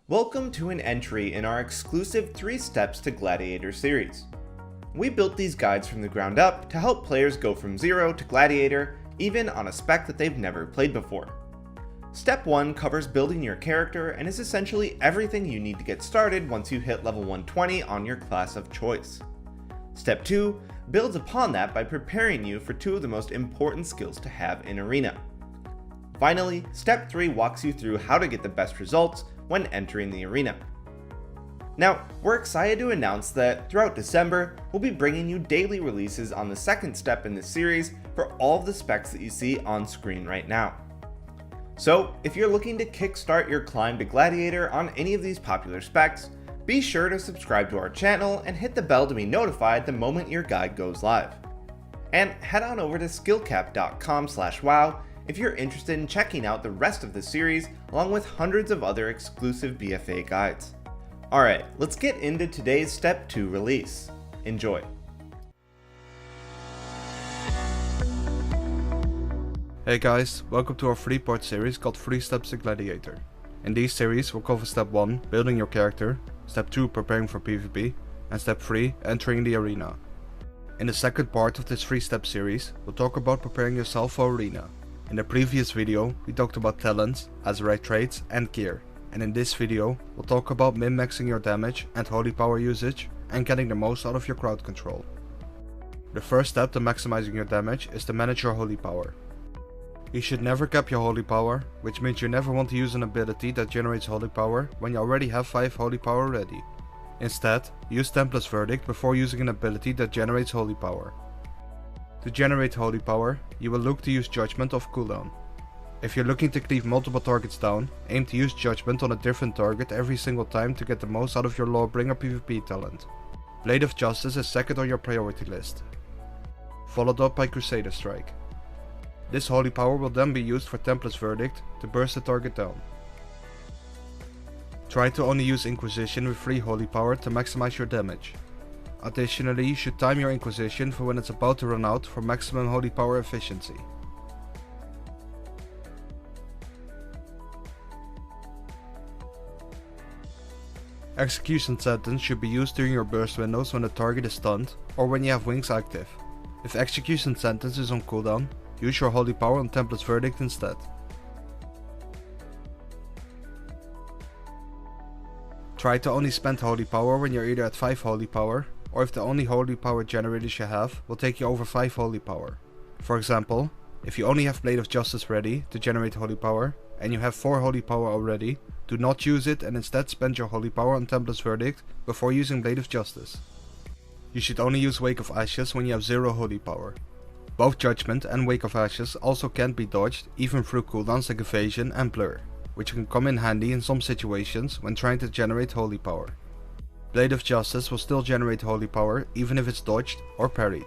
Welcome to an entry in our exclusive 3 Steps to Gladiator series. We built these guides from the ground up to help players go from 0 to Gladiator, even on a spec that they've never played before. Step 1 covers building your character and is essentially everything you need to get started once you hit level 120 on your class of choice. Step 2 builds upon that by preparing you for 2 of the most important skills to have in Arena. Finally, Step 3 walks you through how to get the best results when entering the arena. Now, we're excited to announce that throughout December, we'll be bringing you daily releases on the second step in this series for all of the specs that you see on screen right now. So, if you're looking to kickstart your climb to Gladiator on any of these popular specs, be sure to subscribe to our channel and hit the bell to be notified the moment your guide goes live. And head on over to skillcap.com/wow if you're interested in checking out the rest of the series along with hundreds of other exclusive BFA guides. Alright, let's get into today's Step 2 release. Enjoy. Hey guys, welcome to our 3-part series called 3 Steps to Gladiator. In this series we'll cover Step 1, building your character, Step 2, preparing for PvP, and Step 3, entering the arena. In the second part of this 3-step series, we'll talk about preparing yourself for arena. In the previous video, we talked about talents, Azerite traits and gear, and in this video, we'll talk about min-maxing your damage and holy power usage and getting the most out of your crowd control. The first step to maximizing your damage is to manage your holy power. You should never cap your holy power, which means you never want to use an ability that generates holy power when you already have 5 holy power ready. Instead, use Templar's Verdict before using an ability that generates holy power. To generate holy power, you will look to use Judgment off cooldown. If you're looking to cleave multiple targets down, aim to use Judgment on a different target every single time to get the most out of your Lawbringer PvP talent. Blade of Justice is second on your priority list, followed up by Crusader Strike. This holy power will then be used for Templar's Verdict to burst the target down. Try to only use Inquisition with 3 holy power to maximize your damage. Additionally, you should time your Inquisition for when it's about to run out for maximum holy power efficiency. Execution Sentence should be used during your burst windows when the target is stunned or when you have wings active. If Execution Sentence is on cooldown, use your holy power on Templar's Verdict instead. Try to only spend holy power when you're either at 5 holy power, or if the only holy power generators you have will take you over 5 holy power. For example, if you only have Blade of Justice ready to generate holy power, and you have 4 holy power already, do not use it and instead spend your holy power on Templar's Verdict before using Blade of Justice. You should only use Wake of Ashes when you have 0 holy power. Both Judgment and Wake of Ashes also can't be dodged even through cooldowns like Evasion and Blur, which can come in handy in some situations when trying to generate holy power. Blade of Justice will still generate holy power even if it's dodged or parried,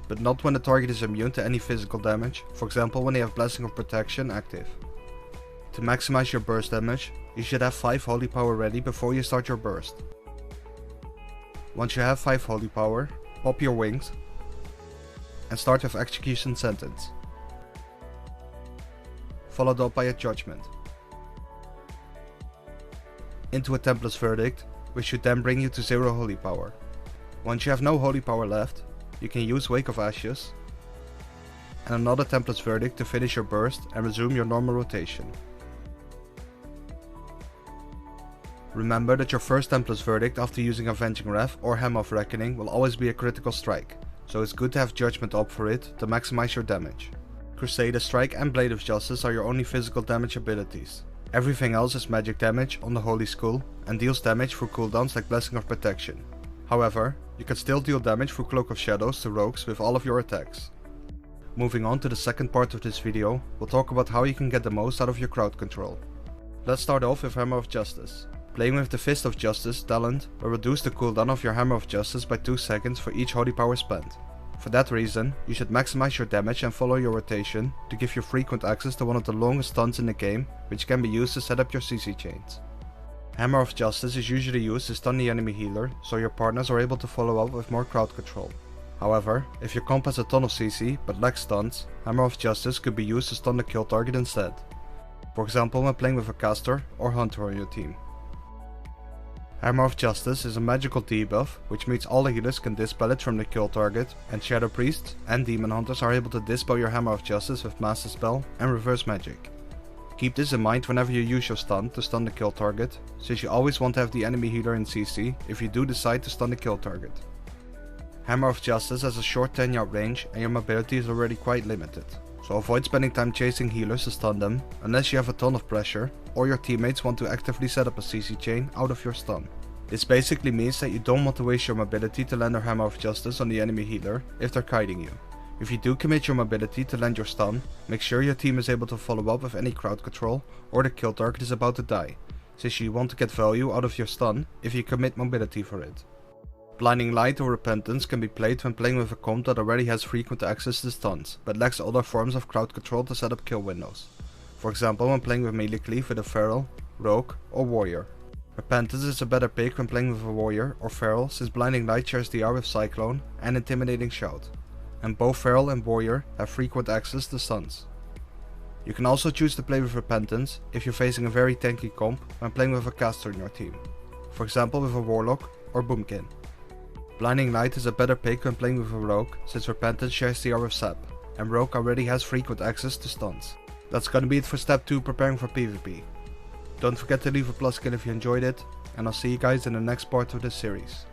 but not when the target is immune to any physical damage, for example when they have Blessing of Protection active. To maximize your burst damage, you should have 5 holy power ready before you start your burst. Once you have 5 holy power, pop your wings and start with Execution Sentence, followed up by a Judgment. Into a Templar's Verdict, which should then bring you to 0 holy power. Once you have no holy power left, you can use Wake of Ashes and another Templar's Verdict to finish your burst and resume your normal rotation. Remember that your first Templar's Verdict after using Avenging Wrath or Hammer of Reckoning will always be a critical strike, so it's good to have Judgment up for it to maximize your damage. Crusader Strike and Blade of Justice are your only physical damage abilities. Everything else is magic damage on the Holy Skull and deals damage through cooldowns like Blessing of Protection. However, you can still deal damage through Cloak of Shadows to rogues with all of your attacks. Moving on to the second part of this video, we'll talk about how you can get the most out of your crowd control. Let's start off with Hammer of Justice. Playing with the Fist of Justice talent will reduce the cooldown of your Hammer of Justice by 2 seconds for each holy power spent. For that reason, you should maximize your damage and follow your rotation to give you frequent access to one of the longest stuns in the game, which can be used to set up your CC chains. Hammer of Justice is usually used to stun the enemy healer, so your partners are able to follow up with more crowd control. However, if your comp has a ton of CC but lacks stuns, Hammer of Justice could be used to stun the kill target instead. For example when playing with a caster or hunter on your team. Hammer of Justice is a magical debuff, which means all the healers can dispel it from the kill target, and Shadow Priests and Demon Hunters are able to dispel your Hammer of Justice with Master Spell and Reverse Magic. Keep this in mind whenever you use your stun to stun the kill target, since you always want to have the enemy healer in CC if you do decide to stun the kill target. Hammer of Justice has a short 10-yard range and your mobility is already quite limited, so avoid spending time chasing healers to stun them unless you have a ton of pressure or your teammates want to actively set up a CC chain out of your stun. This basically means that you don't want to waste your mobility to land your Hammer of Justice on the enemy healer if they're kiting you. If you do commit your mobility to land your stun, make sure your team is able to follow up with any crowd control or the kill target is about to die, since you want to get value out of your stun if you commit mobility for it. Blinding Light or Repentance can be played when playing with a comp that already has frequent access to stuns, but lacks other forms of crowd control to set up kill windows. For example, when playing with melee cleave with a Feral, Rogue or Warrior. Repentance is a better pick when playing with a Warrior or Feral, since Blinding Light shares DR with Cyclone and Intimidating Shout, and both Feral and Warrior have frequent access to stuns. You can also choose to play with Repentance if you're facing a very tanky comp when playing with a caster in your team, for example with a Warlock or Boomkin. Blinding Light is a better pick when playing with a Rogue, since Repentance shares DR with Sap, and Rogue already has frequent access to stuns. That's gonna be it for step 2 preparing for PvP. Don't forget to leave a plus kill if you enjoyed it, and I'll see you guys in the next part of this series.